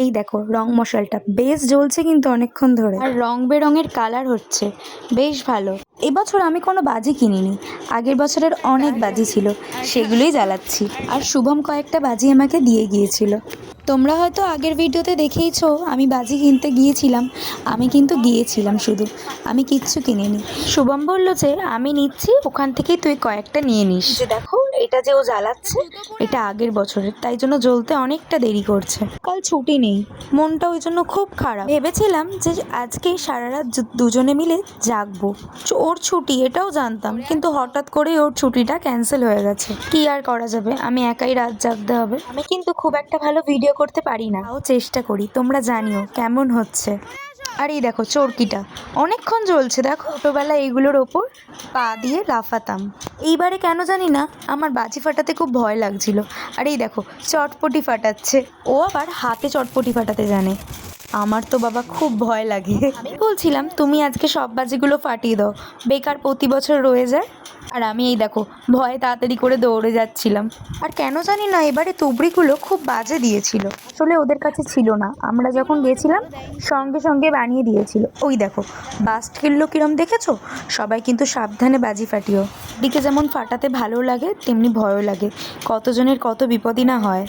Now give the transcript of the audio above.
এই দেখো রং মশালটা বেশ জ্বলছে কিন্তু অনেকক্ষণ ধরে, আর রং বেরঙের কালার হচ্ছে, বেশ ভালো। এবছর আমি কোনো বাজি কিনিনি, আগের বছরের অনেক বাজি ছিল, সেগুলোই জ্বালাচ্ছি। আর শুভম কয়েকটা বাজি আমাকে দিয়ে গিয়েছিল। তোমরা হয়তো আগের ভিডিওতে দেখেইছো আমি বাজি কিনতে গিয়েছিলাম, আমি কিন্তু গিয়েছিলাম শুধু, আমি কিচ্ছু কিনিনি। শুভম বলল যে আমি নিচ্ছি, ওখান থেকেই তুই কয়েকটা নিয়ে নিস। যে দেখো এটা যে ও জ্বালাচ্ছে, এটা আগের বছরের, তাই জন্য জ্বলতে অনেকটা দেরি করছে। কাল ছুটি নেই, মনটা ওই জন্য খুব খারাপ। ভেবেছিলাম যে আজকেই সারা রাত দুজনে মিলে জাগবো, ওর ছুটি এটাও জানতাম, কিন্তু হঠাৎ করে ওর ছুটিটা ক্যান্সেল হয়ে গেছে। কি আর করা যাবে, আমি একাই রাত জাগতে হবে। আমি কিন্তু খুব একটা ভালো ভিডিও করতে পারি না, তাও চেষ্টা করি, তোমরা জানিও কেমন হচ্ছে। আর এই দেখো চরকিটা অনেকক্ষণ জ্বলছে, দেখো ছোটোবেলা এইগুলোর ওপর পা দিয়ে লাফাতাম। এইবারে কেন জানি না আমার বাজি ফাটাতে খুব ভয় লাগছিল। আর এই দেখো চটপটি ফাটাচ্ছে, ও আবার হাতে চটপটি ফাটাতে জানে, আমার তো বাবা খুব ভয় লাগে। আমি বলছিলাম তুমি আজকে সব বাজিগুলো ফাটিয়ে দাও, বেকার প্রতি বছর রয়ে যায়। আর আমি এই দেখো ভয়ে তাড়াতাড়ি করে দৌড়ে যাচ্ছিলাম। আর কেন জানি না এবারে তুবড়িগুলো খুব বাজে দিয়েছিল, আসলে ওদের কাছে ছিল না, আমরা যখন গেছিলাম সঙ্গে সঙ্গে বানিয়ে দিয়েছিল। ওই দেখো বাস্ট কিনলো কিরম দেখেছো। সবাই কিন্তু সাবধানে বাজি ফাটিও, দিকে যেমন ফাটাতে ভালো লাগে তেমনি ভয়ও লাগে, কতজনের কত বিপদই না হয়।